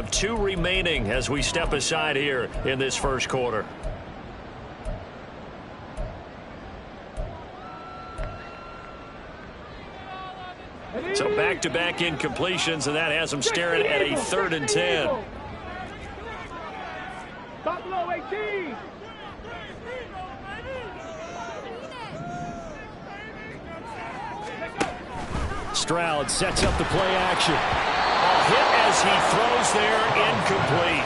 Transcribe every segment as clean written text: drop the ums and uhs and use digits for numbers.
have 2 remaining as we step aside here in this first quarter. So back-to-back incompletions, and that has them staring at a 3rd and 10. Top low 18. Stroud sets up the play action. A hit as he throws there, incomplete.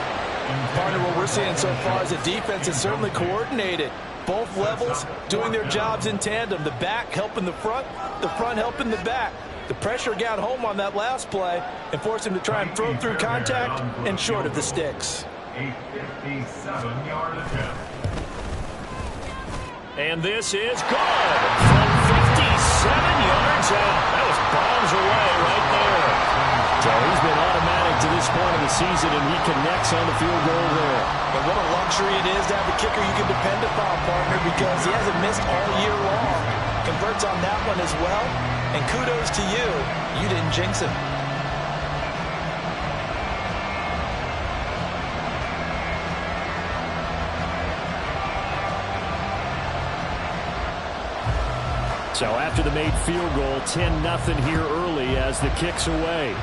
Partner, what we're seeing so far is the defense is certainly coordinated. Both levels doing their jobs in tandem. The back helping the front helping the back. The pressure got home on that last play and forced him to try and throw through contact and short of the sticks. 857-yard attempt. And this is good from 57 yards out. That was bombs away right there. So he's been automatic to this point of the season, and he connects on the field goal there. And what a luxury it is to have a kicker you can depend upon, partner, because he hasn't missed all year long. Converts on that one as well. And kudos to you. You didn't jinx him. So after the made field goal, 10-0 here early as the kick's away.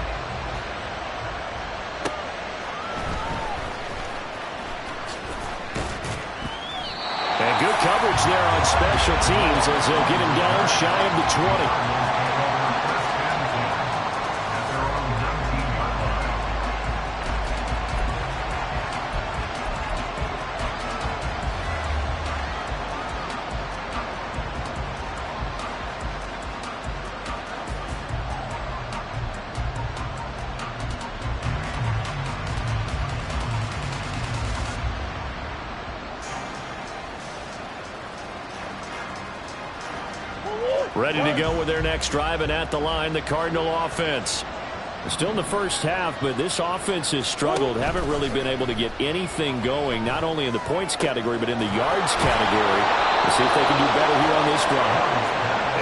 And good coverage there on special teams as they'll get him down shy of the 20. Ready to go with their next drive, and at the line, the Cardinal offense. Still in the first half, but this offense has struggled. Haven't really been able to get anything going, not only in the points category, but in the yards category. We'll see if they can do better here on this drive.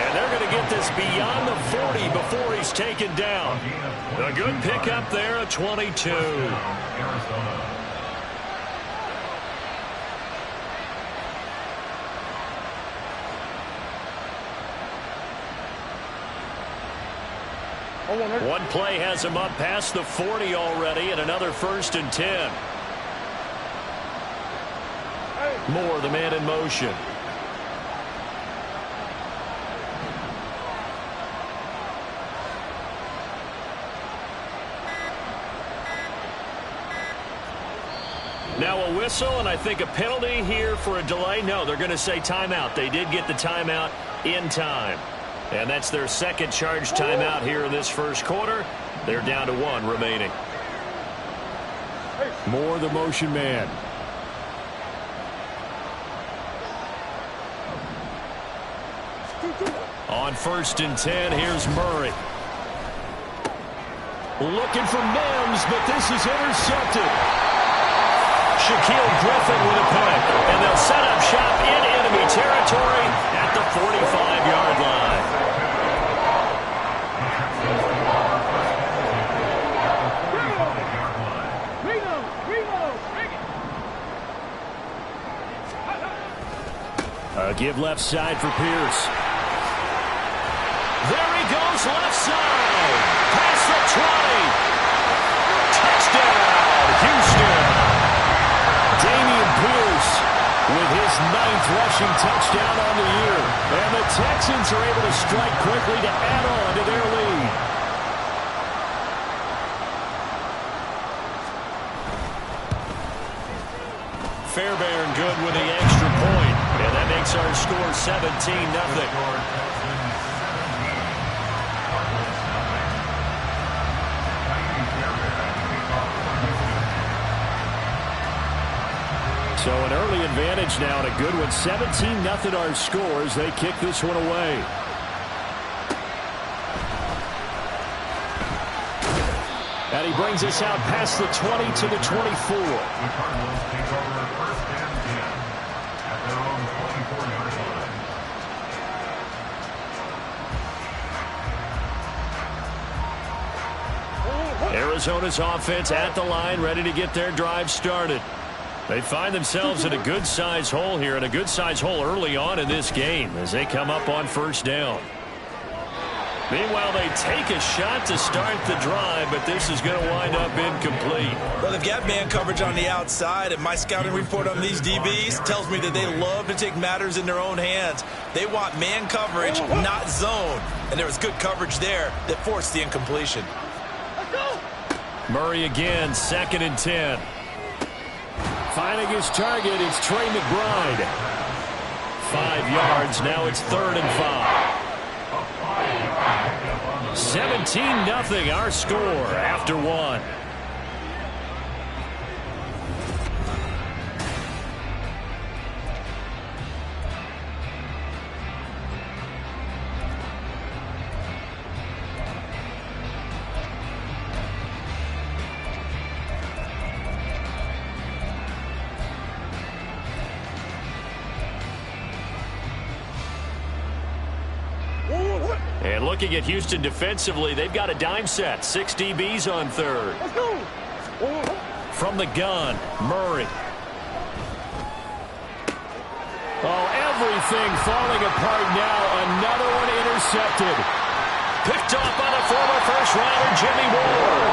And they're going to get this beyond the 40 before he's taken down. A good pickup there at 22. Arizona. One play has him up past the 40 already, and another 1st and 10. Moore, the man in motion. Now a whistle, and I think a penalty here for a delay. No, they're going to say timeout. They did get the timeout in time. And that's their second charge timeout here in this first quarter. They're down to 1 remaining. Moore, the motion man. On 1st and 10, here's Murray. Looking for Mims, but this is intercepted. Shaquille Griffin with a pick. And they'll set up shop in enemy territory at the 45-yard line. Give left side for Pierce. There he goes, left side. Past the 20. Touchdown, Houston. Damian Pierce with his 9th rushing touchdown on the year. And the Texans are able to strike quickly to add on to their lead. Fairbairn good with the extra point. And that makes our score 17-0. So an early advantage now, and a good one. 17-0 our scores. They kick this one away. And he brings us out past the 20 to the 24. Arizona's offense at the line, ready to get their drive started. They find themselves in a good-sized hole here, and a good-sized hole early on in this game as they come up on first down. Meanwhile, they take a shot to start the drive, but this is going to wind up incomplete. Well, they've got man coverage on the outside, and my scouting report on these DBs tells me that they love to take matters in their own hands. They want man coverage, not zone. And there was good coverage there that forced the incompletion. Murray again, 2nd and 10. Finding his target, it's Trey McBride. 5 yards, now it's 3rd and 5. 17-0 our score after 1. And looking at Houston defensively, they've got a dime set. 6 DBs on 3rd. From the gun, Murray. Oh, everything falling apart now. Another one intercepted. Picked off by the former first-rounder, Jimmy Ward.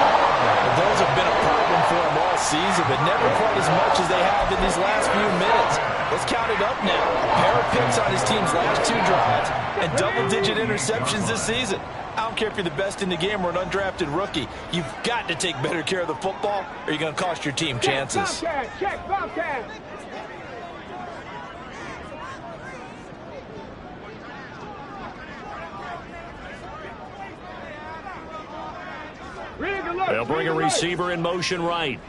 Those have been a problem for him all season, but never quite as much as they have in these last few minutes. Let's count it up now. A pair of picks on his team's last 2 drives and double-digit interceptions this season. I don't care if you're the best in the game or an undrafted rookie. You've got to take better care of the football or you're going to cost your team chances. Check, Bobcat. They'll bring a receiver in motion right.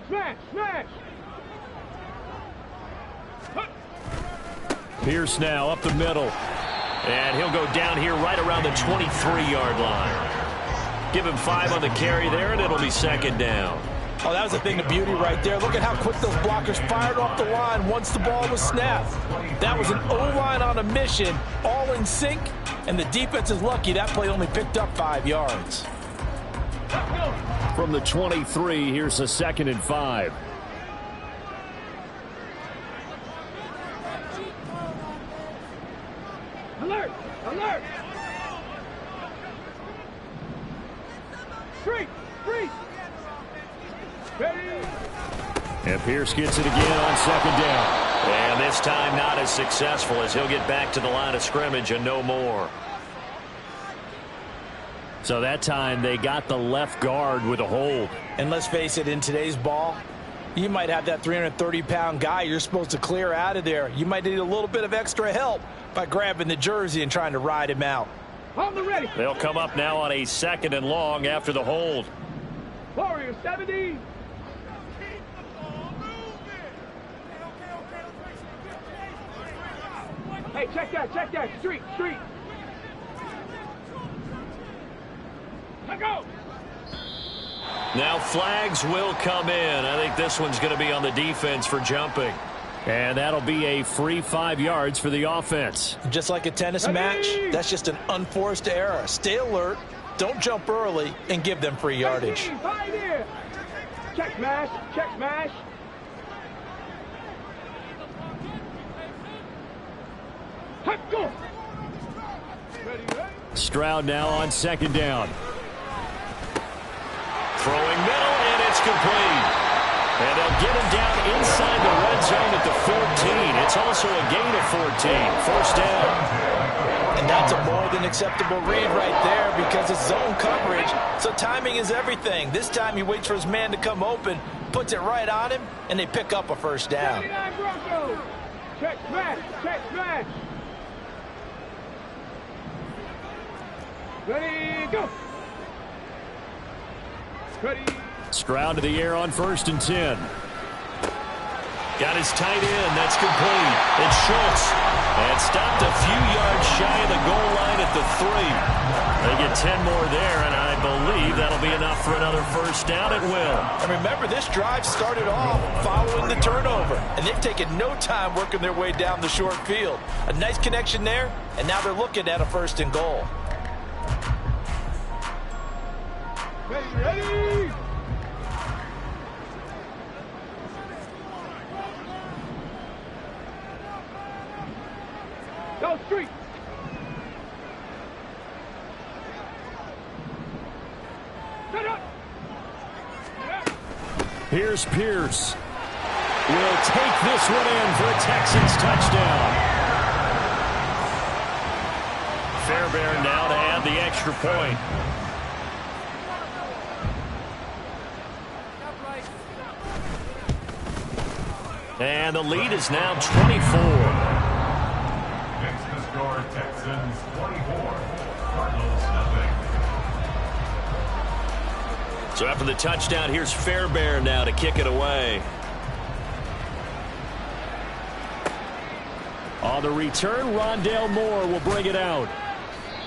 Smash. Pierce now up the middle. And he'll go down here right around the 23-yard line. Give him 5 on the carry there, and it'll be 2nd down. Oh, that was a thing of beauty right there. Look at how quick those blockers fired off the line once the ball was snapped. That was an O-line on a mission, all in sync, and the defense is lucky that play only picked up 5 yards. From the 23, here's a 2nd and 5. Alert! Freeze! Ready! And Pierce gets it again on 2nd down. And this time not as successful as he'll get back to the line of scrimmage and no more. So that time they got the left guard with a hold. And let's face it, in today's ball, you might have that 330-pound guy you're supposed to clear out of there. You might need a little bit of extra help by grabbing the jersey and trying to ride him out. On the ready. They'll come up now on a 2nd and long after the hold. Warrior 70. Hey, check that. Street. Let go. Now flags will come in. I think this one's going to be on the defense for jumping. And that'll be a free 5 yards for the offense. Just like a tennis match, that's just an unforced error. Stay alert, don't jump early, and give them free yardage. Check smash. Go. Stroud now on 2nd down. Throwing middle, and it's complete. And they'll get him down inside the red zone at the 14. It's also a gain of 14. 1st down. And that's a more than acceptable read right there because it's zone coverage, so timing is everything. This time he waits for his man to come open, puts it right on him, and they pick up a 1st down. Check smash. Ready, go. Ready. Stroud to the air on 1st and 10. Got his tight end. That's complete. It's Schultz. And stopped a few yards shy of the goal line at the 3. They get 10 more there, and I believe that'll be enough for another 1st down at will. And remember, this drive started off following the turnover, and they've taken no time working their way down the short field. A nice connection there, and now they're looking at a 1st and goal. Ready? Go street. Set up. Here's Pierce. Will take this one in for a Texans touchdown. Fairbairn now to add the extra point. And the lead is now 24. Next to score, Texans 24. Cardinals nothing. So after the touchdown, here's Fairbairn now to kick it away. On the return, Rondale Moore will bring it out.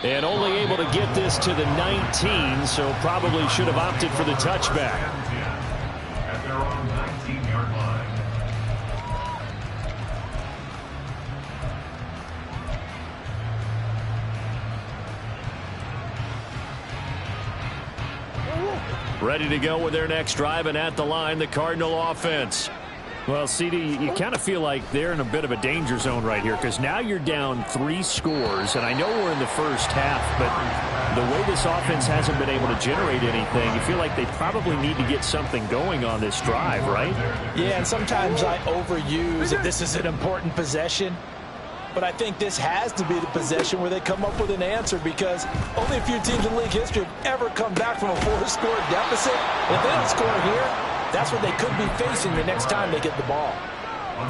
And only able to get this to the 19, so probably should have opted for the touchback. At their own 19-yard line. Ready to go with their next drive, and at the line, the Cardinal offense. Well, CD, you kind of feel like they're in a bit of a danger zone right here because now you're down 3 scores, and I know we're in the first half, but the way this offense hasn't been able to generate anything, you feel like they probably need to get something going on this drive, right? Yeah, and sometimes I overuse if this is an important possession. But I think this has to be the possession where they come up with an answer because only a few teams in league history have ever come back from a 4-score deficit. And if they don't score here, that's what they could be facing the next time they get the ball.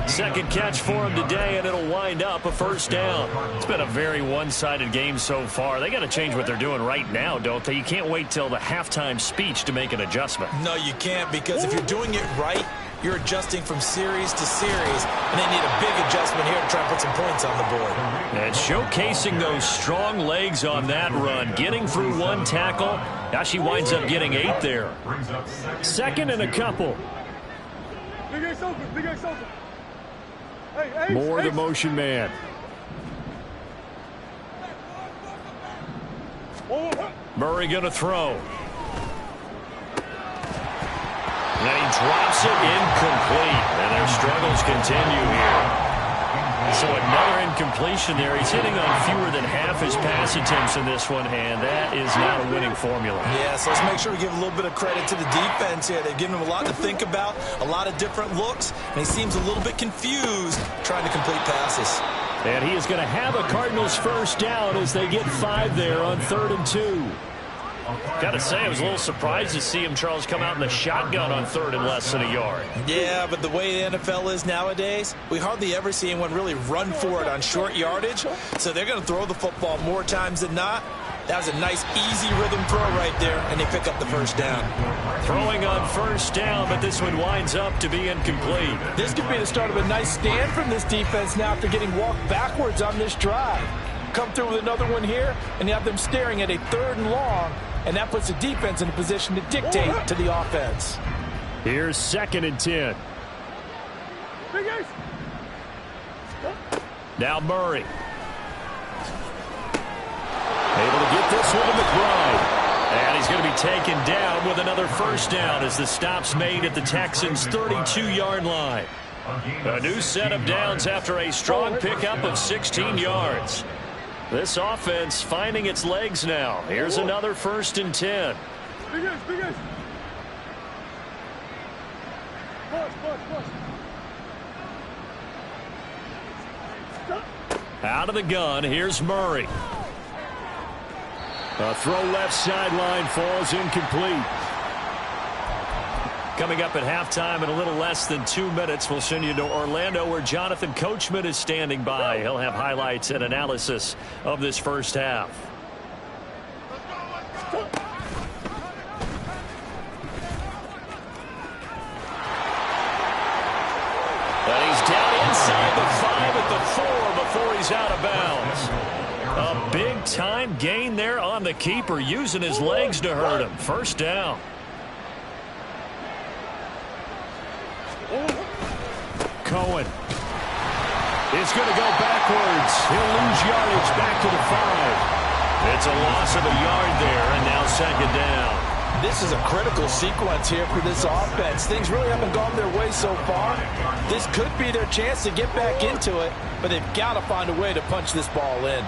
Second catch for him today, and it'll wind up a first down. It's been a very one-sided game so far. They got to change what they're doing right now, don't they? You can't wait till the halftime speech to make an adjustment. No, you can't, because if you're doing it right, you're adjusting from series to series, and they need a big adjustment here to try and put some points on the board. And showcasing those strong legs on that run, getting through 1 tackle. Now she winds up getting 8 there. Second and a couple. Big Ace open. Big Ace open. Hey, Ace, Moore, the Ace. motion man. Murray going to throw. And he drops it incomplete. And their struggles continue here. So another incompletion there. He's hitting on fewer than half his pass attempts in this one, and that is not a winning formula. Yeah, so let's make sure we give a little bit of credit to the defense here. They've given him a lot to think about, a lot of different looks, and he seems a little bit confused trying to complete passes. And he is going to have a Cardinals first down as they get 5 there on 3rd and 2. Got to say, I was a little surprised to see him, Charles, come out in the shotgun on 3rd and less than a yard. Yeah, but the way the NFL is nowadays, we hardly ever see anyone really run for it on short yardage. So they're going to throw the football more times than not. That was a nice, easy rhythm throw right there, and they pick up the first down. Throwing on first down, but this one winds up to be incomplete. This could be the start of a nice stand from this defense now after getting walked backwards on this drive. Come through with another one here, and you have them staring at a 3rd and long. And that puts the defense in a position to dictate to the offense. Here's 2nd and 10. Now Murray. Able to get this one to McBride. And he's going to be taken down with another first down as the stop's made at the Texans' 32-yard line. A new set of downs after a strong pickup of 16 yards. This offense finding its legs now. Here's another 1st and 10. Big Ace, Big Ace. Push. Out of the gun, here's Murray. A throw left sideline falls incomplete. Coming up at halftime in a little less than 2 minutes, we'll send you to Orlando where Jonathan Coachman is standing by. He'll have highlights and analysis of this first half. And he's down inside the 5 at the 4 before he's out of bounds. A big-time gain there on the keeper, using his legs to hurt him. First down. Cohen is going to go backwards. He'll lose yardage back to the 5. It's a loss of a yard there, and now 2nd down. This is a critical sequence here for this offense. Things really haven't gone their way so far. This could be their chance to get back into it, but they've got to find a way to punch this ball in.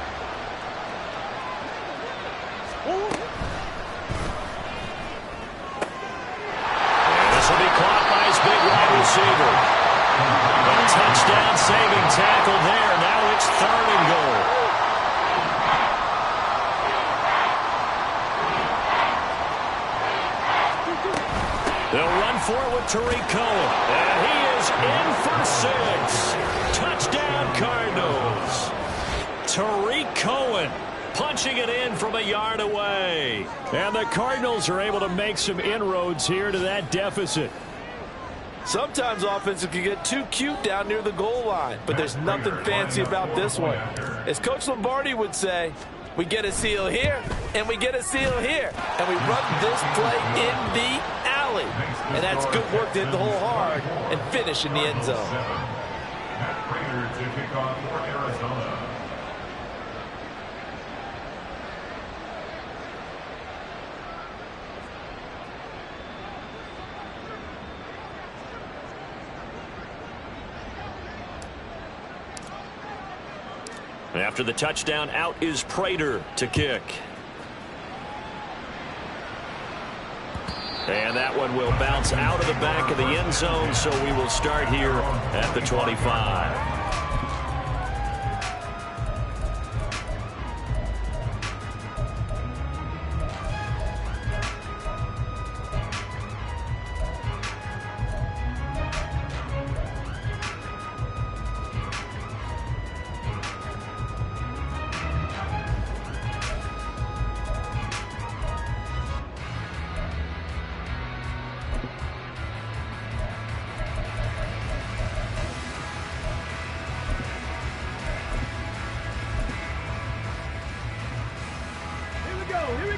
This will be caught by his big wide receiver. A touchdown saving tackle there. Now it's 3rd and goal. They'll run for it with Tariq Cohen. And he is in for 6. Touchdown, Cardinals. Tariq Cohen punching it in from a yard away. And the Cardinals are able to make some inroads here to that deficit. Sometimes offenses can get too cute down near the goal line, but there's nothing fancy about this one. As Coach Lombardi would say, we get a seal here, and we get a seal here, and we run this play in the alley. And that's good work to hit the hole hard and finish in the end zone. Matt Prater to kick off for Arizona. After the touchdown, out is Prater to kick. And that one will bounce out of the back of the end zone, so we will start here at the 25.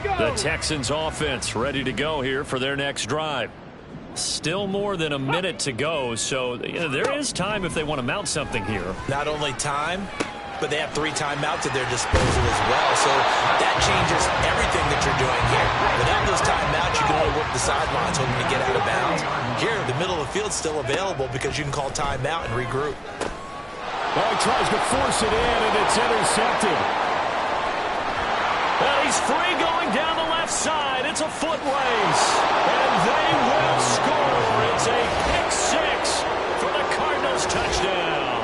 The Texans offense ready to go here for their next drive. Still more than a minute to go, so there is time if they want to mount something here. Not only time, but they have 3 timeouts at their disposal as well, so that changes everything that you're doing here. Without those timeouts, you can only work the sidelines hoping to get out of bounds. Here, the middle of the field's still available because you can call timeout and regroup. Well, he tries to force it in, and it's intercepted. Well, he's free going down the left side. It's a foot race. And they will score. It's a pick-6 for the Cardinals touchdown.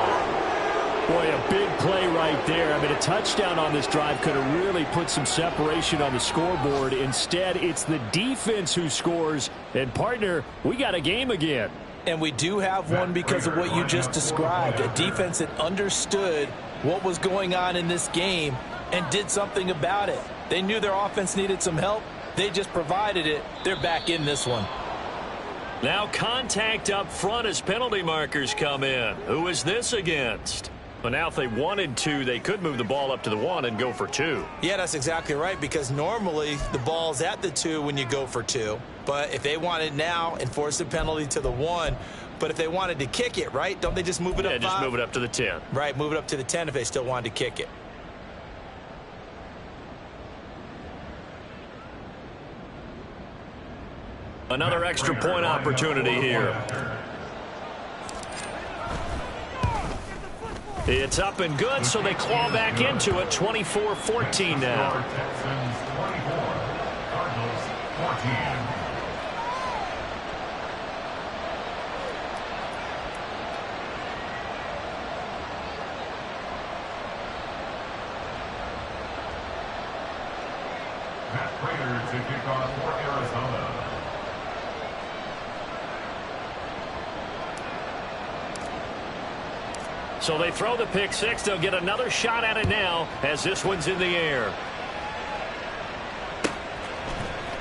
Boy, a big play right there. I mean, a touchdown on this drive could have really put some separation on the scoreboard. Instead, it's the defense who scores. And, partner, we got a game again. And we do have one because of what you just described. A defense that understood what was going on in this game and did something about it. They knew their offense needed some help. They just provided it. They're back in this one. Now contact up front as penalty markers come in. Who is this against? Well, now if they wanted to, they could move the ball up to the 1 and go for 2. Yeah, that's exactly right, because normally the ball's at the 2 when you go for 2. But if they wanted now, enforce the penalty to the 1. But if they wanted to kick it, right, don't they just move it up 5? Yeah, just move it up to the 10. Right, move it up to the 10 if they still wanted to kick it. Another extra point opportunity here. It's up and good, so they claw back into it. 24-14 now. Texans 24, Cardinals 14. Matt Prater to kick off for Arizona. So they throw the pick-6. They'll get another shot at it now as this one's in the air.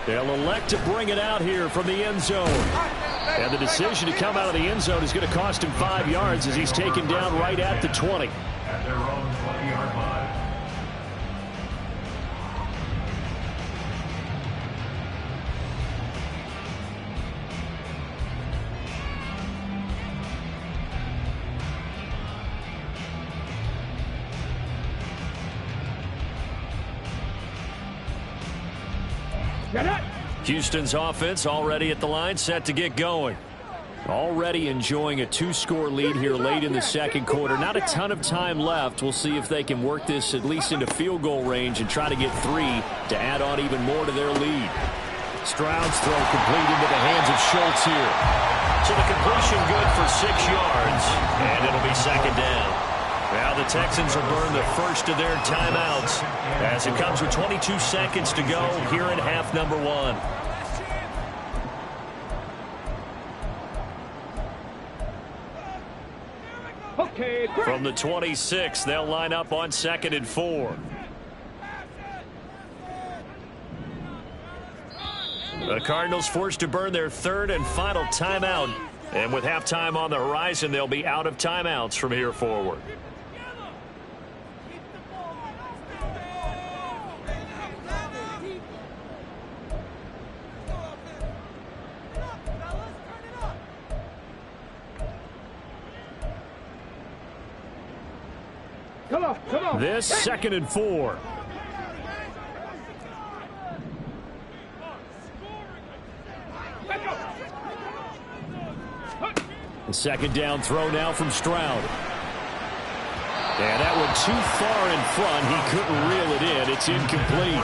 They'll elect to bring it out here from the end zone. And the decision to come out of the end zone is going to cost him 5 yards as he's taken down right at the 20. At their own 20-yard line. Houston's offense already at the line, set to get going. Already enjoying a 2-score lead here late in the second quarter. Not a ton of time left. We'll see if they can work this at least into field goal range and try to get 3 to add on even more to their lead. Stroud's throw complete into the hands of Schultz here. So the completion good for 6 yards, and it'll be second down. Now the Texans will burn the first of their timeouts as it comes with 22 seconds to go here in half number 1. From the 26, they'll line up on 2nd and 4. The Cardinals forced to burn their 3rd and final timeout. And with halftime on the horizon, they'll be out of timeouts from here forward. Come on. This 2nd and 4. The second down throw now from Stroud. And that one too far in front. He couldn't reel it in. It's incomplete.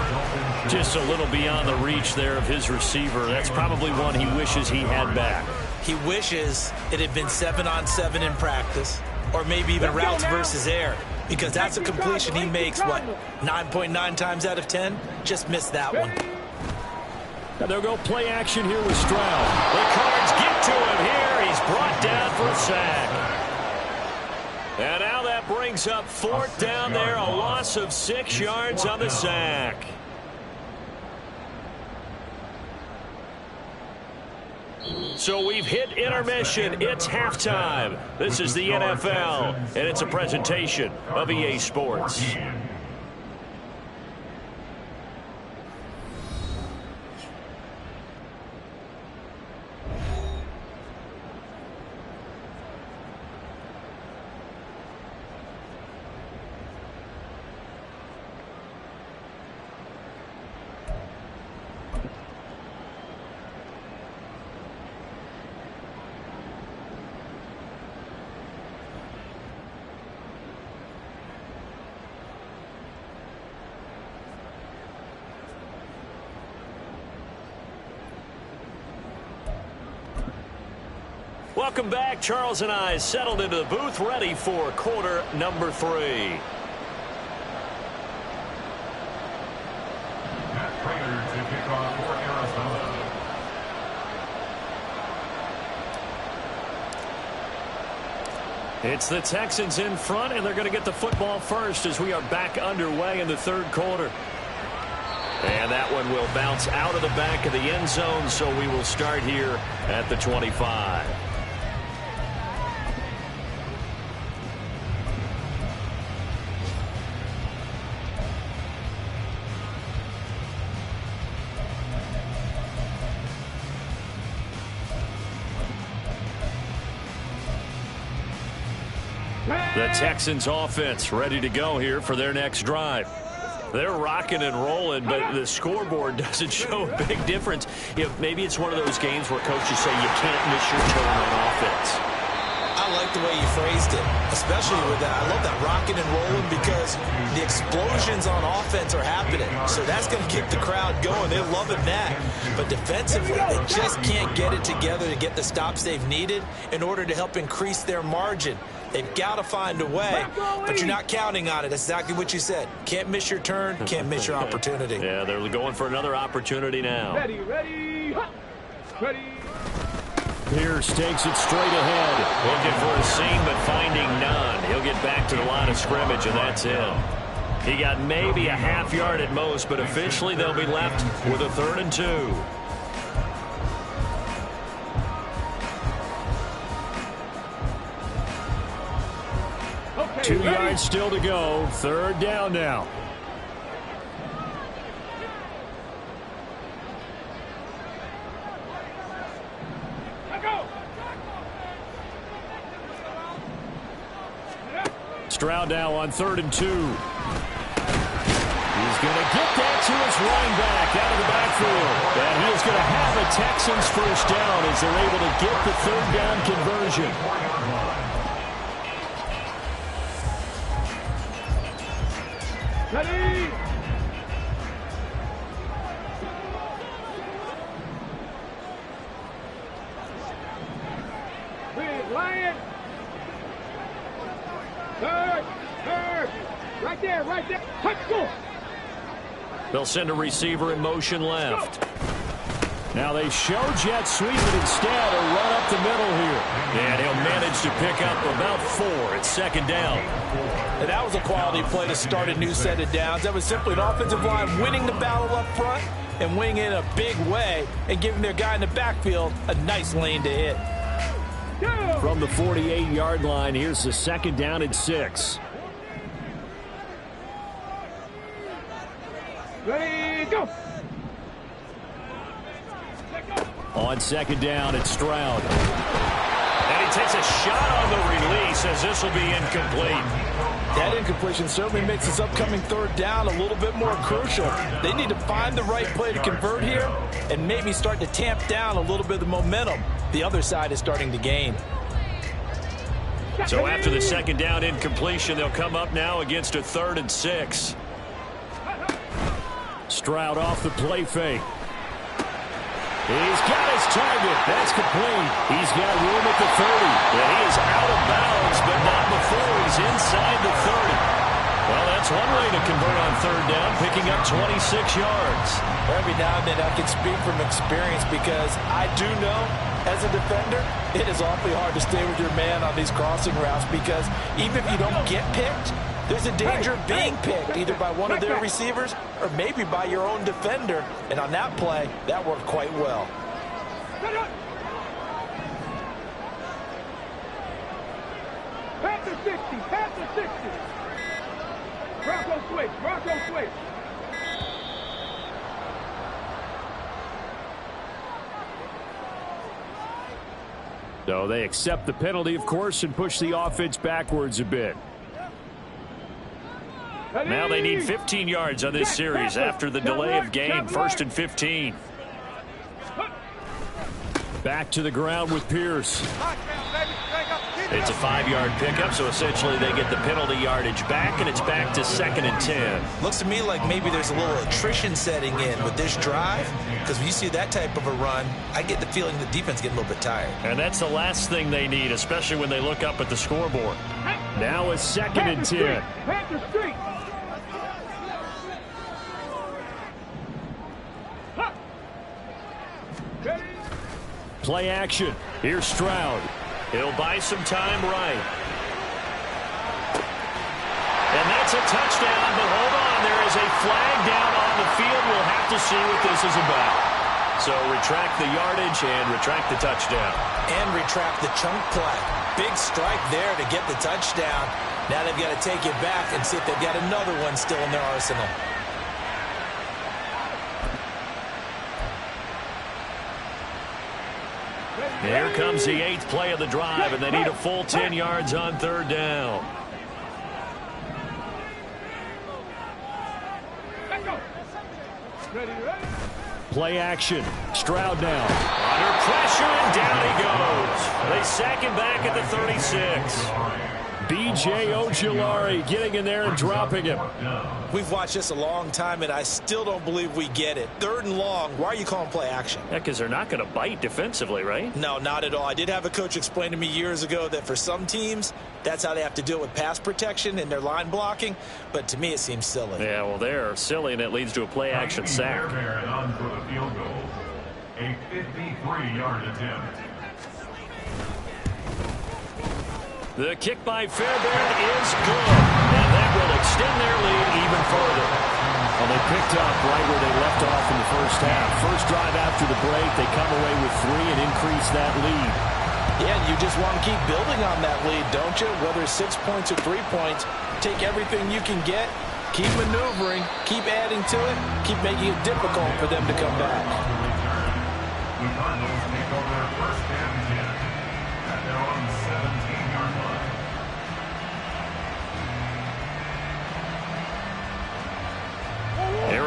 Just a little beyond the reach there of his receiver. That's probably one he wishes he had back. He wishes it had been 7-on-7 in practice, or maybe even routes versus air, because that's a completion he makes, what, 9.9 times out of 10? Just missed that one. And they'll go play action here with Stroud. The Cards get to him here. He's brought down for a sack. And now that brings up 4th down there, a loss of 6 yards on the sack. So we've hit intermission. It's halftime. This is the NFL, and it's a presentation of EA Sports. Welcome back. Charles and I settled into the booth, ready for quarter number 3. Matt Prater to kick off for Arizona. It's the Texans in front, and they're going to get the football first as we are back underway in the 3rd quarter. And that one will bounce out of the back of the end zone, so we will start here at the 25. The Texans offense ready to go here for their next drive. They're rocking and rolling, but the scoreboard doesn't show a big difference. Maybe it's one of those games where coaches say you can't miss your turn on offense. I like the way you phrased it, especially with that. I love that rocking and rolling because the explosions on offense are happening. So that's going to keep the crowd going. They're loving that. But defensively, they just can't get it together to get the stops they've needed in order to help increase their margin. They've got to find a way, but you're not counting on it. That's exactly what you said. Can't miss your turn, can't miss your opportunity. Yeah, they're going for another opportunity now. Ready. Pierce takes it straight ahead. Looking for a seam, but finding none. He'll get back to the line of scrimmage, and that's it. He got maybe a half yard at most, but officially they'll be left with a 3rd and 2. 2 yards still to go. 3rd down now. Stroud now on 3rd and 2. He's He's going to get that to his running back out of the backfield. And he is going to have a Texans first down as they're able to get the third down conversion. Ready? Lion! Third! Right there, right there! Let's go! They'll send a receiver in motion left. Now they show jet sweep, but instead a run up the middle here. And he'll manage to pick up about 4. It's second down. And that was a quality play to start a new set of downs. That was simply an offensive line winning the battle up front and winning in a big way and giving their guy in the backfield a nice lane to hit. From the 48-yard line, here's the second down and 6. Ready, go! On second down, it's Stroud. And he takes a shot on the release as this will be incomplete. That incompletion certainly makes this upcoming third down a little bit more crucial. They need to find the right play to convert here and maybe start to tamp down a little bit of the momentum the other side is starting to gain. So after the second down incompletion, they'll come up now against a 3rd and 6. Stroud off the play fake. He's got his target. That's complete. He's got room at the 30. And he is out of bounds, but not before he's inside the 30. Well, that's one way to convert on third down, picking up 26 yards. Every now and then I can speak from experience because I do know as a defender, it is awfully hard to stay with your man on these crossing routes because even if you don't get picked, there's a danger of being picked either by one of their receivers or maybe by your own defender. And on that play, that worked quite well. Pass the 60, pass the 60. Bronco switch, Bronco switch. So they accept the penalty, of course, and push the offense backwards a bit. Now they need 15 yards on this series after the delay of game. 1st and 15. Back to the ground with Pierce. It's a 5-yard pickup, so essentially they get the penalty yardage back, and it's back to 2nd and 10. Looks to me like maybe there's a little attrition setting in with this drive, because when you see that type of a run, I get the feeling the defense getting a little bit tired. And that's the last thing they need, especially when they look up at the scoreboard. Now it's 2nd and 10. Panther Street. Play action. Here's Stroud. He'll buy some time right. And that's a touchdown, but hold on. There is a flag down on the field. We'll have to see what this is about. So retract the yardage and retract the touchdown. And retract the chunk play. Big strike there to get the touchdown. Now they've got to take it back and see if they've got another one still in their arsenal. Here comes the 8th play of the drive, and they need a full 10 yards on third down. Play action. Stroud now. Under pressure, and down he goes. They sack him back at the 36. B.J. Ojulari getting in there and dropping him. We've watched this a long time, and I still don't believe we get it. 3rd and long. Why are you calling play action? Yeah, because they're not going to bite defensively, right? No, not at all. I did have a coach explain to me years ago that for some teams, that's how they have to deal with pass protection and their line blocking. But to me, it seems silly. Yeah, well, they're silly, and it leads to a play action sack. On for the field goal. A 53-yard attempt. The kick by Fairbairn is good, and that will extend their lead even further. Well, they picked up right where they left off in the first half. First drive after the break, they come away with 3 and increase that lead. Yeah, and you just want to keep building on that lead, don't you? Whether it's 6 points or 3 points, take everything you can get, keep maneuvering, keep adding to it, keep making it difficult for them to come back. The Cardinals take over their first down 10 at their own 17-yard line.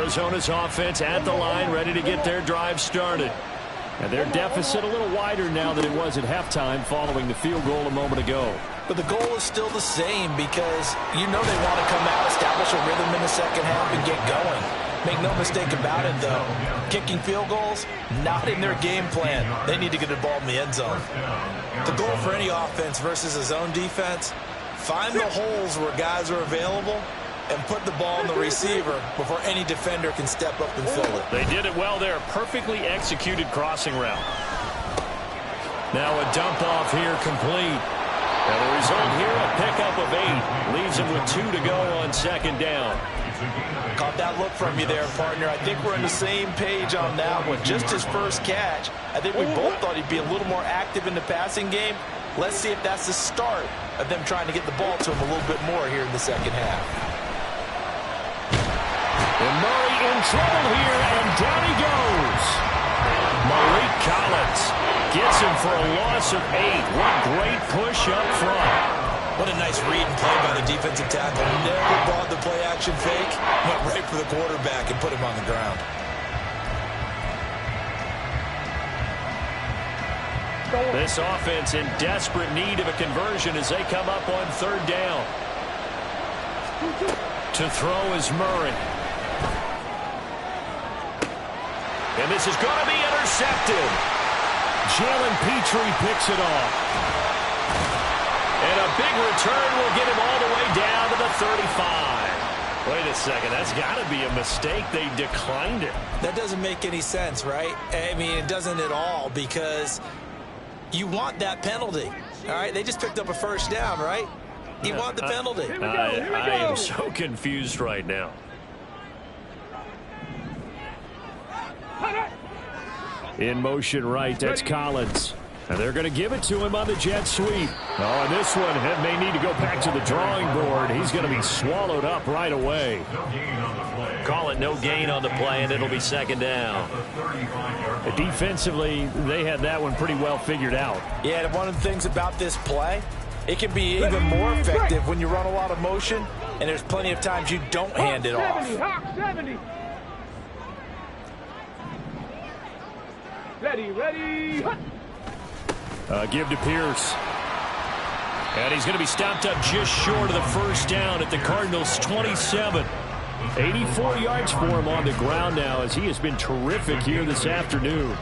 Arizona's offense at the line, ready to get their drive started. And their deficit a little wider now than it was at halftime following the field goal a moment ago. But the goal is still the same because you know they want to come out, establish a rhythm in the second half, and get going. Make no mistake about it, though. Kicking field goals, not in their game plan. They need to get the ball in the end zone. The goal for any offense versus a zone defense, find the holes where guys are available and put the ball in the receiver before any defender can step up and fill it. They did it well there. Perfectly executed crossing route. Now a dump off here complete. And the result here, a pickup of 8. Leaves him with 2 to go on second down. Caught that look from you there, partner. I think we're on the same page on that one. Just his first catch. I think we both thought he'd be a little more active in the passing game. Let's see if that's the start of them trying to get the ball to him a little bit more here in the second half. And Murray in trouble here, and down he goes. Malik Collins gets him for a loss of 8. What great push up front. What a nice read and play by the defensive tackle. Never brought the play-action fake. Went right for the quarterback and put him on the ground. This offense in desperate need of a conversion as they come up on third down. To throw is Murray. And this is going to be intercepted. Jalen Petrie picks it off. And a big return will get him all the way down to the 35. Wait a second. That's got to be a mistake. They declined it. That doesn't make any sense, right? I mean, it doesn't at all because you want that penalty. All right? They just picked up a first down, right? You want the penalty. I am so confused right now. In motion right, that's Collins. And they're going to give it to him on the jet sweep. Oh, and this one may need to go back to the drawing board. He's going to be swallowed up right away. Call it no gain on the play, and it'll be second down. Defensively, they had that one pretty well figured out. Yeah, and one of the things about this play, it can be even more effective when you run a lot of motion, and there's plenty of times you don't hand it off. 70. Ready. Give to Pierce. And he's going to be stopped up just short of the first down at the Cardinals' 27. 84 yards for him on the ground now as he has been terrific here this afternoon.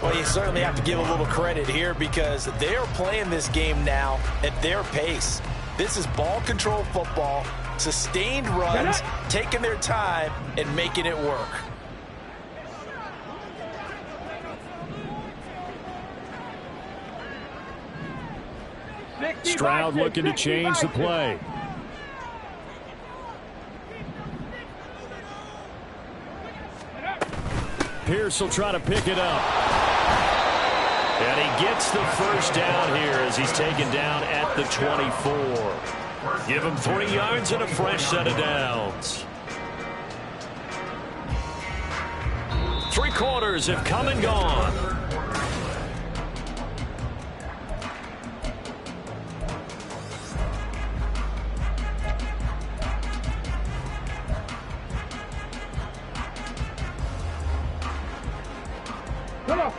Well, you certainly have to give a little credit here because they're playing this game now at their pace. This is ball control football, sustained runs, taking their time and making it work. Stroud looking to change the play. Pierce will try to pick it up. And he gets the first down here as he's taken down at the 24. Give him 3 yards and a fresh set of downs. 3 quarters have come and gone.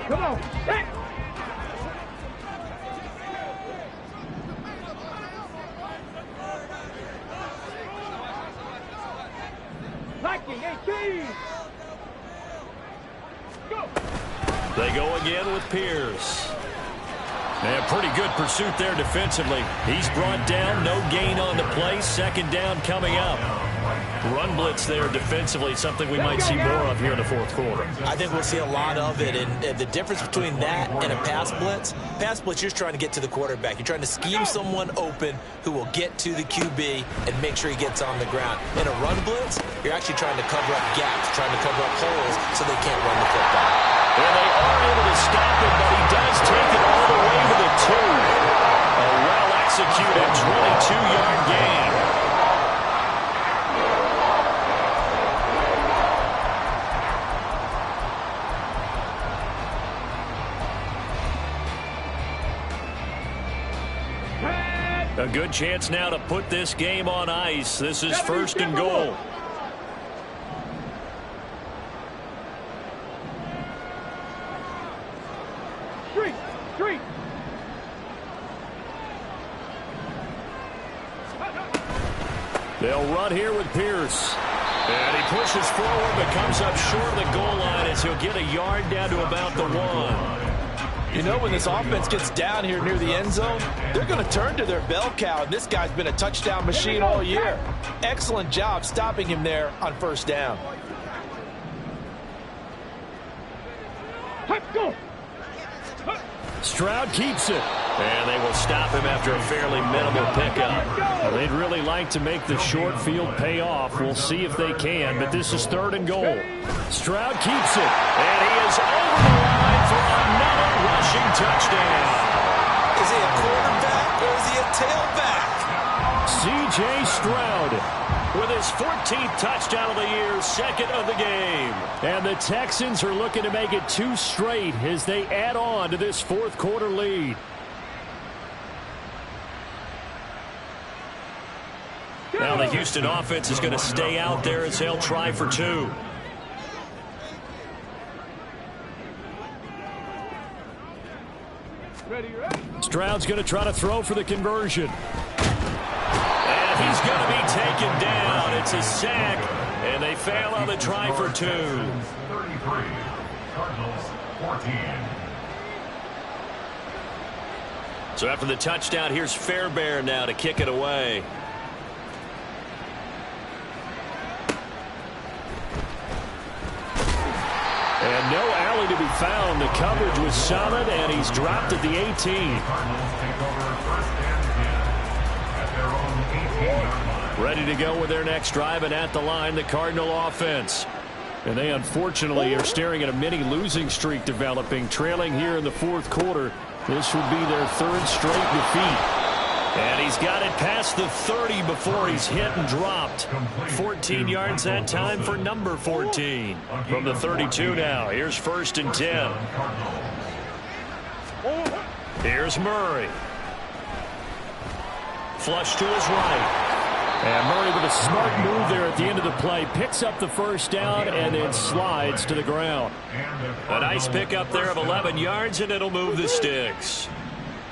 Come on. Hey. Liking 18. Go. They go again with Pierce. And pretty good pursuit there defensively. He's brought down, no gain on the play. Second down coming up. Run blitz there defensively, something we might see more of here in the fourth quarter. I think we'll see a lot of it, and the difference between that and a pass blitz, you're just trying to get to the quarterback. You're trying to scheme someone open who will get to the QB and make sure he gets on the ground. In a run blitz, you're actually trying to cover up gaps, trying to cover up holes so they can't run the football. And they are able to stop it, but he does take it all the way to the 2. A well-executed 22-yard gain. A good chance now to put this game on ice. This is first and goal. Street! Street! They'll run here with Pierce. And he pushes forward but comes up short of the goal line as he'll get a yard down to about the 1. You know, when this offense gets down here near the end zone, they're going to turn to their bell cow, and this guy's been a touchdown machine all year. Excellent job stopping him there on first down. Let's go! Stroud keeps it. And they will stop him after a fairly minimal pickup. Well, they'd really like to make the short field pay off. We'll see if they can, but this is 3rd and goal. Stroud keeps it. And he is over the line for another rushing touchdown. Is he a quarterback or is he a tailback? C.J. Stroud with his 14th touchdown of the year, 2nd of the game. And the Texans are looking to make it 2 straight as they add on to this 4th quarter lead. Now the Houston offense is going to stay out there as they'll try for 2. Stroud's going to try to throw for the conversion. And he's going to be taken down. It's a sack, and they fail on the try for 2. 33, Cardinals 14. So after the touchdown, here's Fairbairn now to kick it away. And no alley to be found. The coverage was solid, and he's dropped at the 18. Cardinals take over 1st and 10 at their own 18-yard line. Ready to go with their next drive, and at the line, the Cardinal offense. And they unfortunately are staring at a mini losing streak developing, trailing here in the 4th quarter. This would be their 3rd straight defeat. And he's got it past the 30 before he's hit and dropped. 14 yards that time for number 14. From the 32 now, here's 1st and 10. Here's Murray. Flush to his right. And Murray with a smart move there at the end of the play. Picks up the 1st down and then slides to the ground. A nice pickup there of 11 yards, and it'll move the sticks.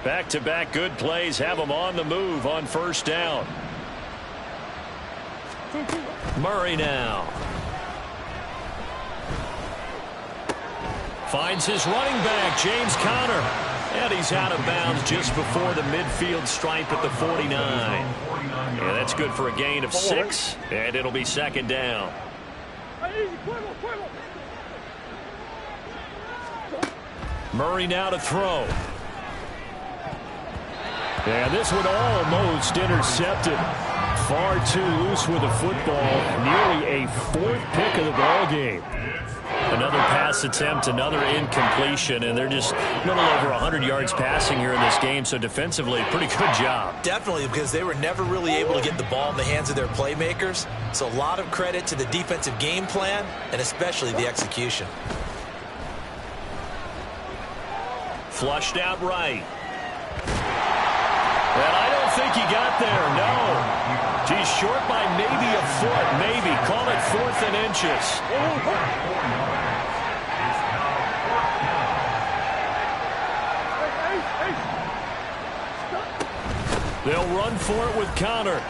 Back-to-back good plays have them on the move on 1st down. Murray now. Finds his running back, James Conner. And he's out of bounds just before the midfield stripe at the 49. Yeah, that's good for a gain of 6, and it'll be 2nd down. Murray now to throw. And this one almost intercepted. Far too loose with the football. Nearly a 4th pick of the ball game. Another pass attempt, another incompletion, and they're just a little over 100 yards passing here in this game, so defensively, pretty good job. Definitely, because they were never really able to get the ball in the hands of their playmakers. So a lot of credit to the defensive game plan, and especially the execution. Flushed out right. And I don't think he got there, no. He's short by maybe a foot, maybe. Call it 4th and inches. They'll run for it with Conner.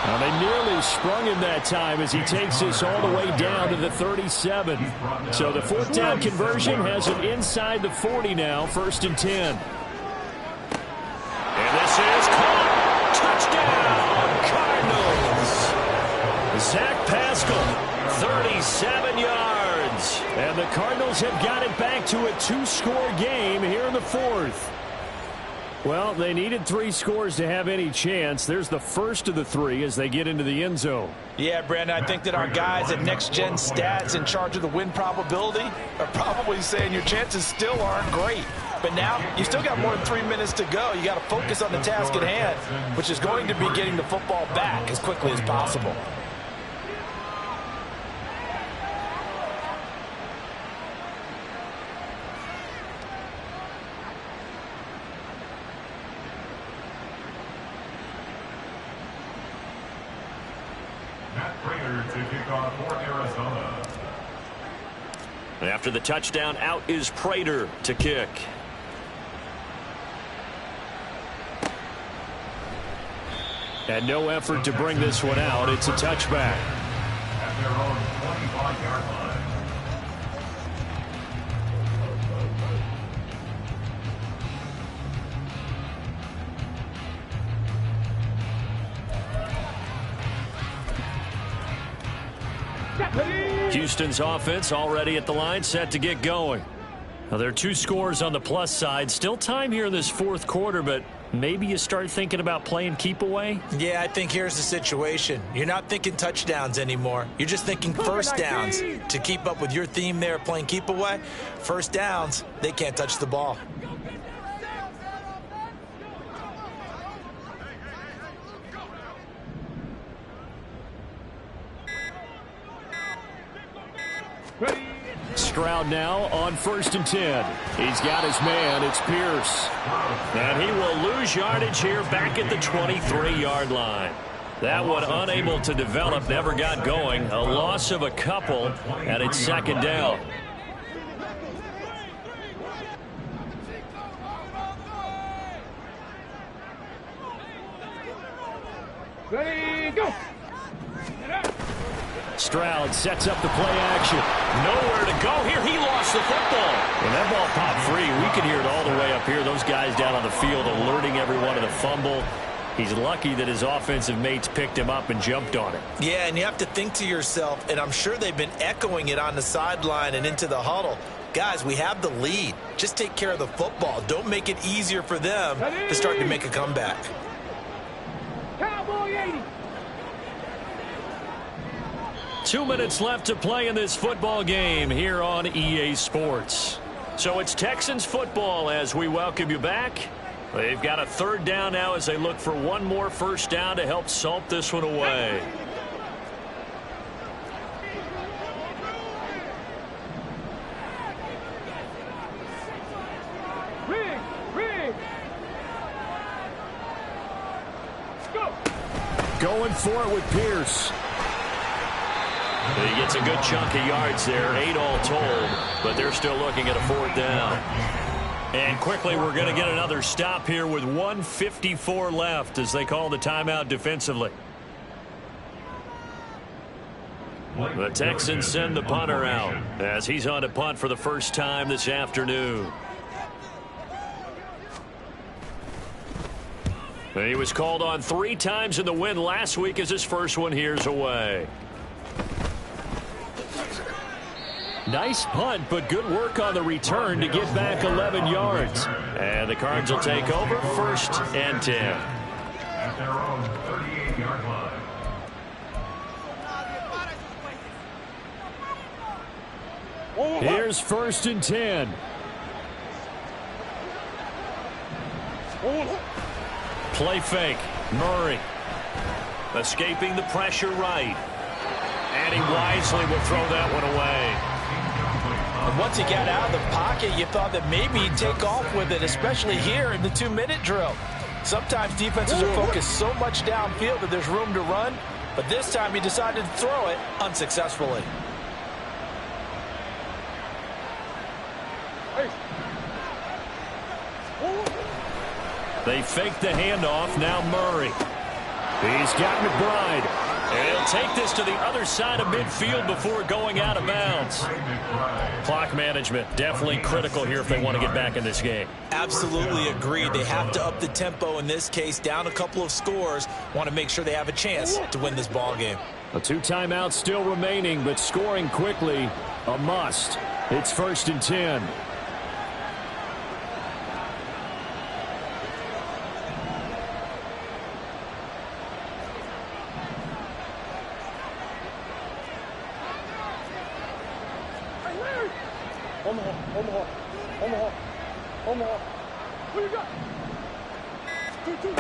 Now they nearly sprung him that time as he takes this all the way down to the 37. So the 4th down conversion has him inside the 40 now, 1st and 10. And this is caught. Touchdown, Cardinals. Zach Pascal, 37 yards. And the Cardinals have got it back to a 2-score game here in the 4th. Well, they needed 3 scores to have any chance. There's the first of the 3 as they get into the end zone. Yeah, Brandon, I think that our guys at Next Gen Stats in charge of the win probability are probably saying your chances still aren't great. But now you still got more than 3 minutes to go. You got to focus on the task at hand, which is going to be getting the football back as quickly as possible. Matt Prater to kick off for Arizona. After the touchdown, out is Prater to kick. And no effort to bring this one out. It's a touchback. At their own 25-yard line. Houston's offense already at the line, set to get going. Now, there are 2 scores on the plus side. Still time here in this fourth quarter, but maybe you start thinking about playing keep away? Yeah, I think here's the situation. You're not thinking touchdowns anymore. You're just thinking first downs. To keep up with your theme there, playing keep away, first downs, they can't touch the ball. Stroud now on 1st and 10. He's got his man. It's Pierce. And he will lose yardage here back at the 23-yard line. That one unable to develop, never got going. A loss of a couple, and it's 2nd down. Ready, go. Stroud sets up the play action. Nowhere to go here. He lost the football. When that ball popped free, we could hear it all the way up here. Those guys down on the field alerting everyone of the fumble. He's lucky that his offensive mates picked him up and jumped on it. Yeah, and you have to think to yourself, and I'm sure they've been echoing it on the sideline and into the huddle. Guys, we have the lead. Just take care of the football. Don't make it easier for them to start to make a comeback. Cowboy 80. 2 minutes left to play in this football game here on EA Sports. So it's Texans football as we welcome you back. They've got a 3rd down now as they look for one more first down to help salt this one away. Rig. Go. Going for it with Pierce. He gets a good chunk of yards there, 8 all told, but they're still looking at a 4th down. And quickly, we're going to get another stop here with 1:54 left as they call the timeout defensively. The Texans send the punter out as he's on to punt for the first time this afternoon. He was called on 3 times in the win last week as his first one here's away. Nice punt, but good work on the return to get back 11 yards. And the Cards will take over 1st and 10. At their own 38-yard line. Here's 1st and 10. Play fake. Murray. Escaping the pressure right. And he wisely will throw that one away. And once he got out of the pocket, you thought that maybe he'd take off with it, especially here in the 2-minute drill. Sometimes defenses are focused so much downfield that there's room to run, but this time he decided to throw it unsuccessfully. They fake the handoff. Now Murray. He's got McBride. And he'll take this to the other side of midfield before going out of bounds. Clock management definitely critical here if they want to get back in this game. Absolutely agreed. They have to up the tempo in this case, down a couple of scores. Want to make sure they have a chance to win this ball game. 2 timeouts still remaining, but scoring quickly a must. It's 1st and 10. Omaha. What you got? 2-2.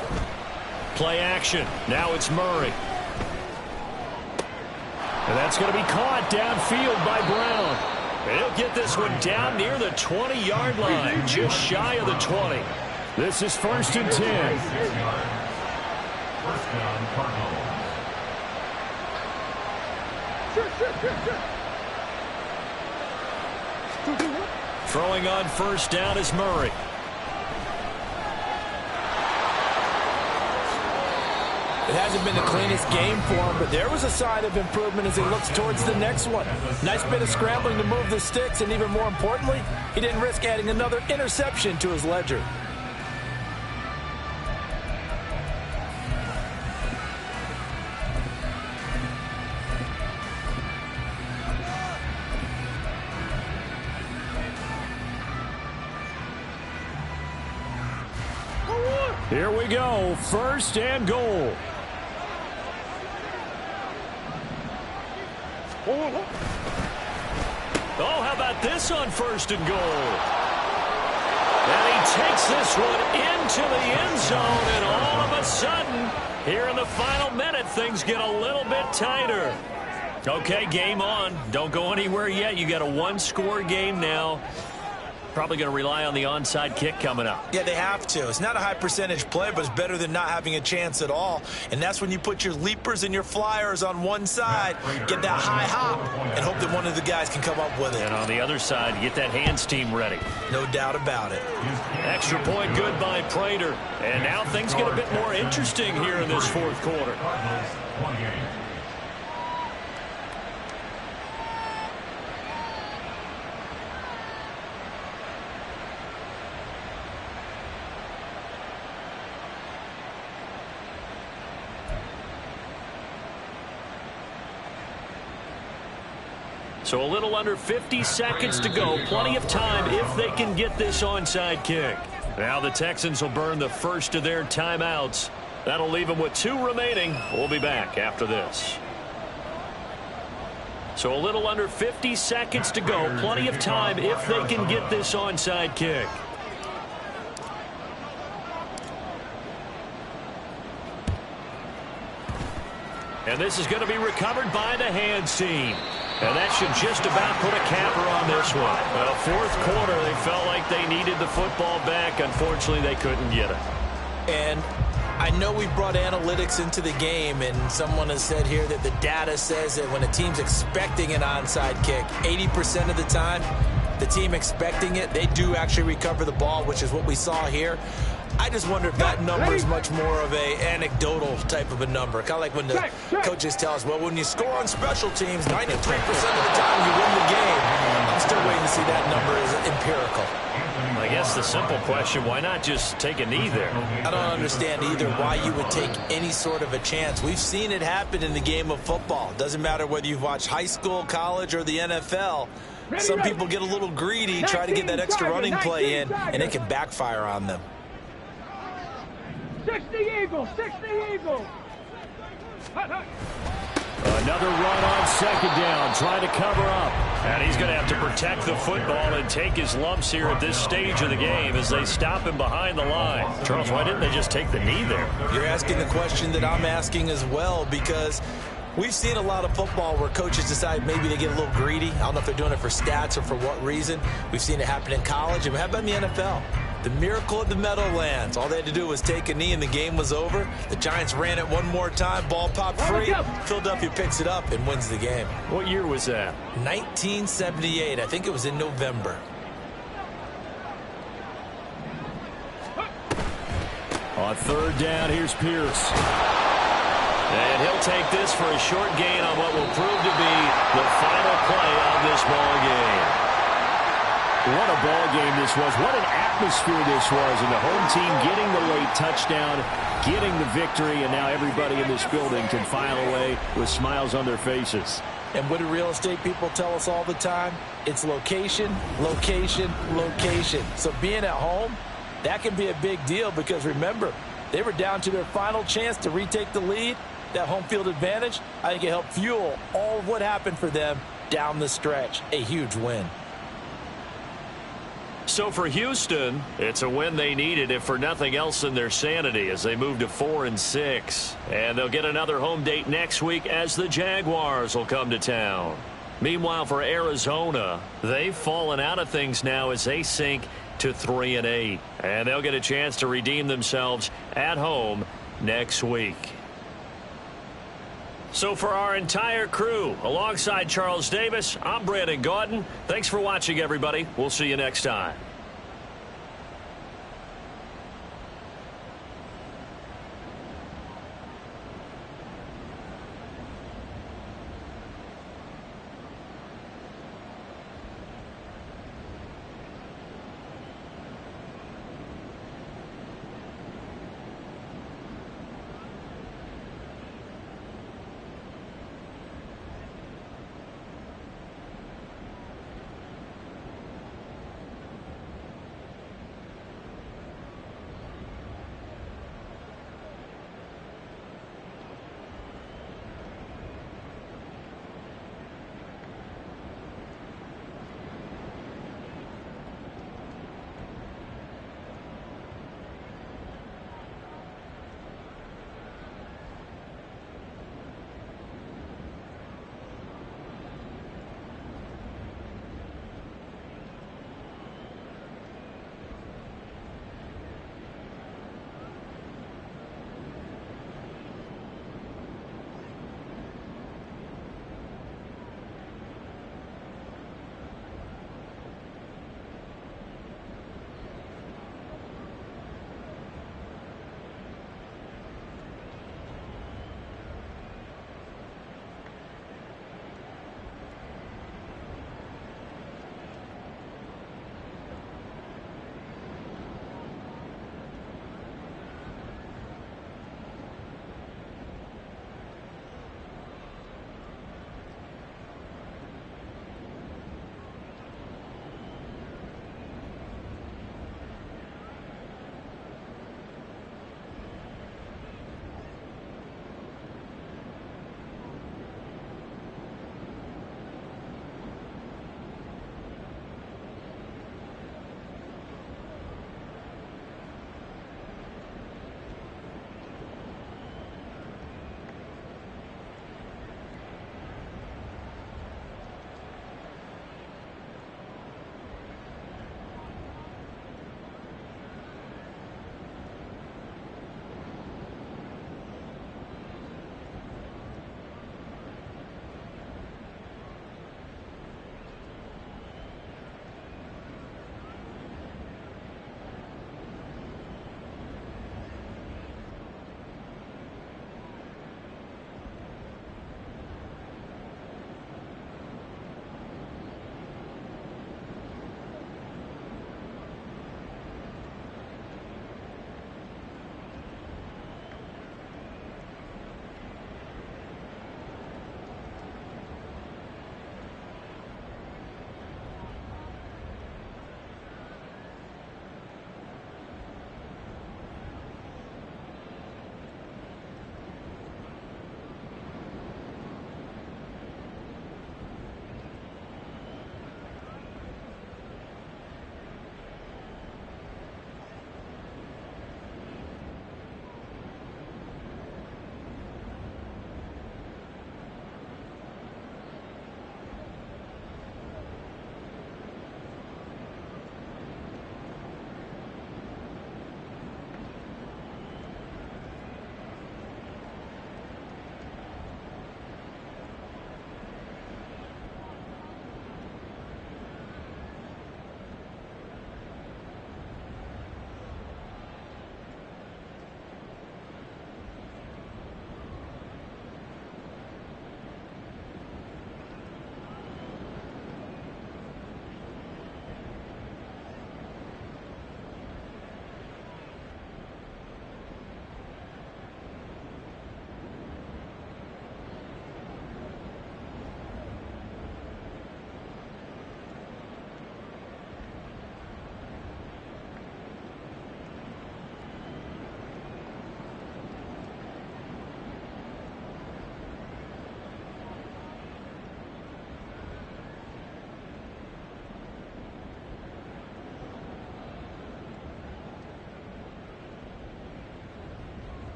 Play action. Now it's Murray. And that's going to be caught downfield by Brown. And he'll get this one down near the 20-yard line, just shy of the 20. This is 1st and 10. First down, Cardinals. Sure. Throwing on first down is Murray. It hasn't been the cleanest game for him, but there was a sign of improvement as he looks towards the next one. Nice bit of scrambling to move the sticks, and even more importantly, he didn't risk adding another interception to his ledger. Here we go, first and goal. Oh, how about this on first and goal? And he takes this one into the end zone, and all of a sudden, here in the final minute, things get a little bit tighter. Okay, game on. Don't go anywhere yet. You got a one-score game now. Probably going to rely on the onside kick coming up. Yeah, they have to. It's not a high percentage play, but it's better than not having a chance at all. And that's when you put your leapers and your flyers on one side, get that high hop, and hope that one of the guys can come up with it. And on the other side, get that hands team ready. No doubt about it. Extra point good by Prater. And now things get a bit more interesting here in this fourth quarter. So a little under 50 seconds to go. Plenty of time if they can get this onside kick. Now the Texans will burn the first of their timeouts. That'll leave them with 2 remaining. We'll be back after this. So a little under 50 seconds to go. Plenty of time if they can get this onside kick. And this is going to be recovered by the hands team. And that should just about put a capper on this one. Well, fourth quarter, they felt like they needed the football back. Unfortunately, they couldn't get it. And I know we brought analytics into the game, and someone has said here that the data says that when a team's expecting an onside kick, 80% of the time, the team expecting it, they do actually recover the ball, which is what we saw here. I just wonder if that number is much more of a anecdotal type of a number. Kind of like when the coaches tell us, well, when you score on special teams, 93% of the time you win the game. I'm still waiting to see that number is empirical. I guess the simple question, why not just take a knee there? I don't understand either why you would take any sort of a chance. We've seen it happen in the game of football. Doesn't matter whether you've watched high school, college, or the NFL. Some people get a little greedy, try to get that extra running play in, and it can backfire on them. 60 Eagles, 60 Eagles. Another run on second down, trying to cover up. And he's going to have to protect the football and take his lumps here at this stage of the game as they stop him behind the line. Charles, why didn't they just take the knee there? You're asking the question that I'm asking as well, because we've seen a lot of football where coaches decide maybe they get a little greedy. I don't know if they're doing it for stats or for what reason. We've seen it happen in college, and how about in the NFL? The miracle of the Meadowlands. All they had to do was take a knee and the game was over. The Giants ran it one more time. Ball popped free. Philadelphia picks it up and wins the game. What year was that? 1978. I think it was in November. On third down, here's Pierce. And he'll take this for a short gain on what will prove to be the final play of this ball game. What a ball game this was. What an atmosphere this was. And the home team getting the late touchdown, getting the victory, and now everybody in this building can file away with smiles on their faces. And what do real estate people tell us all the time? It's location, location, location. So being at home, that can be a big deal because, remember, they were down to their final chance to retake the lead. That home field advantage, I think it helped fuel all of what happened for them down the stretch. A huge win. So for Houston, it's a win they needed, if for nothing else than their sanity, as they move to 4-6. And they'll get another home date next week as the Jaguars will come to town. Meanwhile, for Arizona, they've fallen out of things now as they sink to 3-8. And they'll get a chance to redeem themselves at home next week. So for our entire crew, alongside Charles Davis, I'm Brandon Gaudin. Thanks for watching, everybody. We'll see you next time.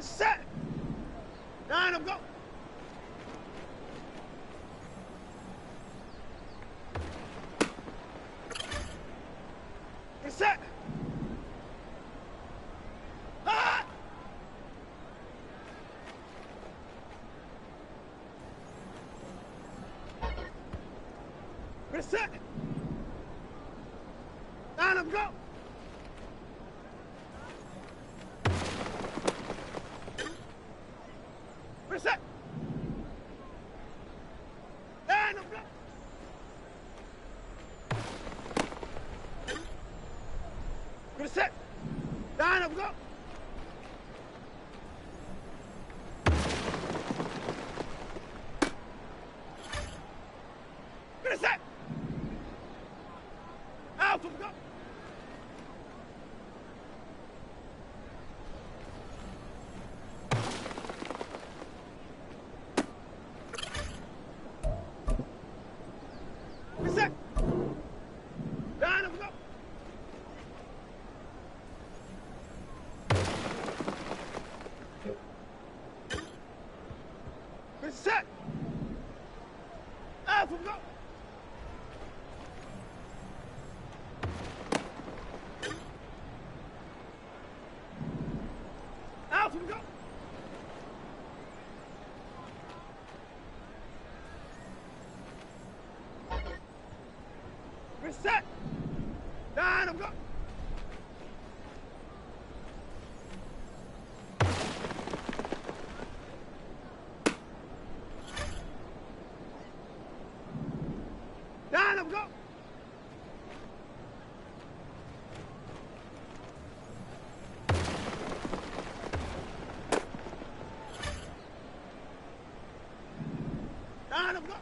Set. 9 of go. Reset. Ah! Reset. 9 of go. Reset. 9 of go. Reset. 9 of go. Reset. Out of go. Reset. 9 of go. Reset. Out of go. Out of go. Reset. 9 of go. Nine of go. Nine of go.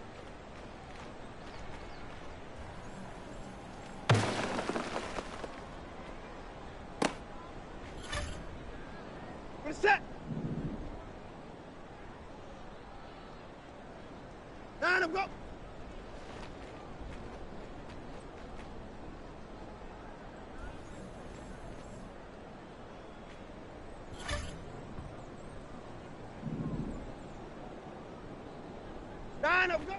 up, go.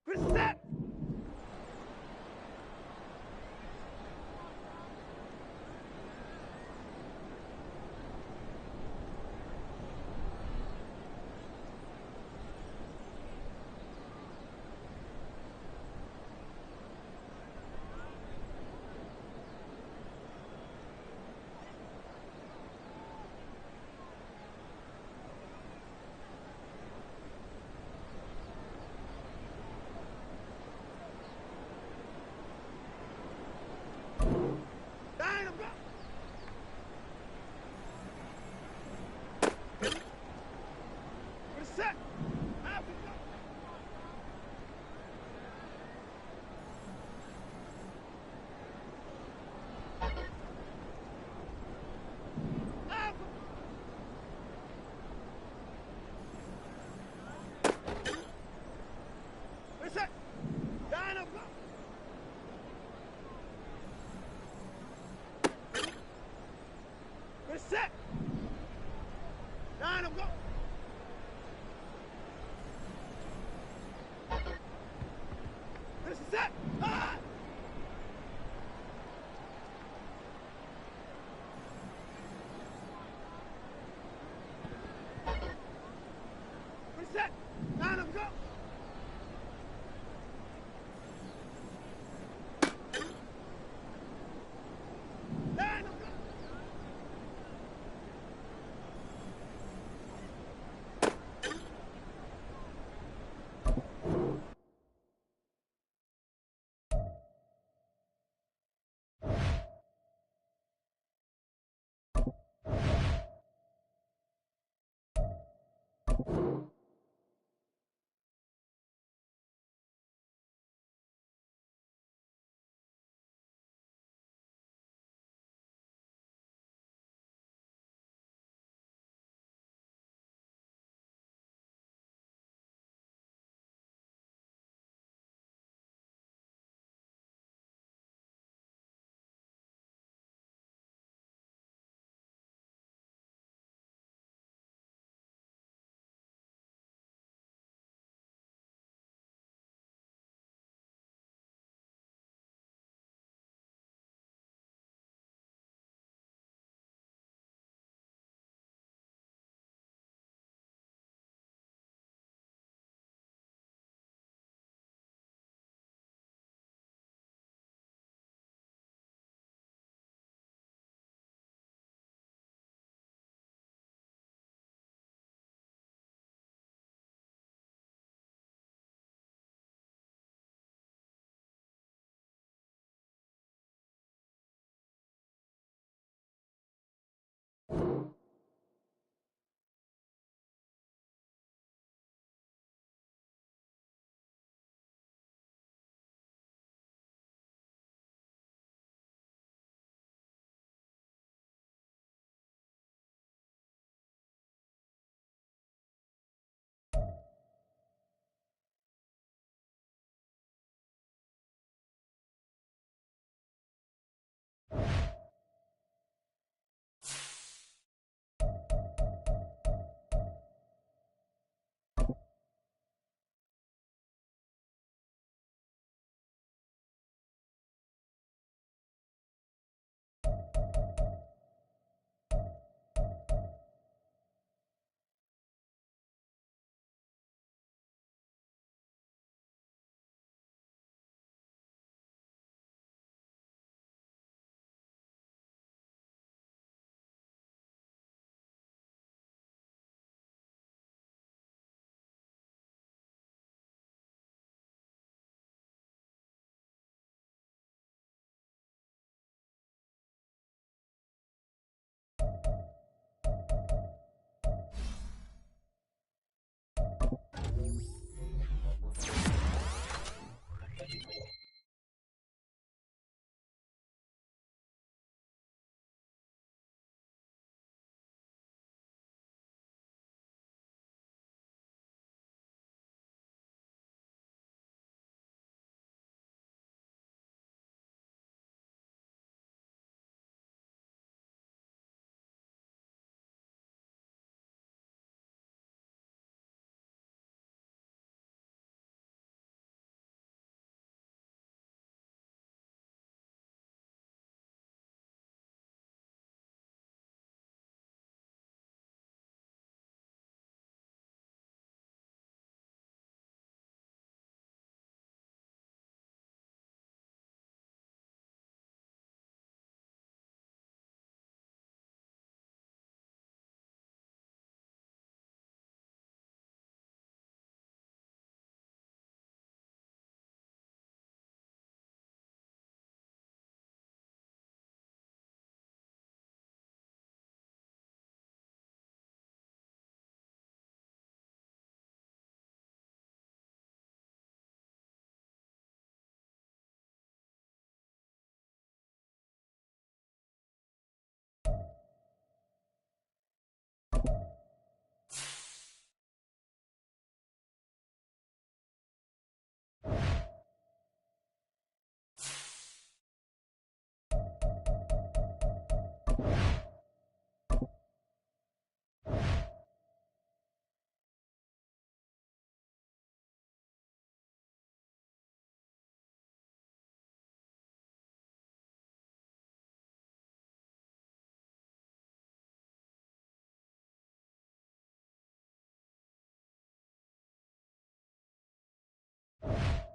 Reset. Line up, go. Reset. Out, go. Out. Reset. Line up, go. Reset. Line up, go. Reset. Ah! Reset. Line up, go. Line up, go. Go.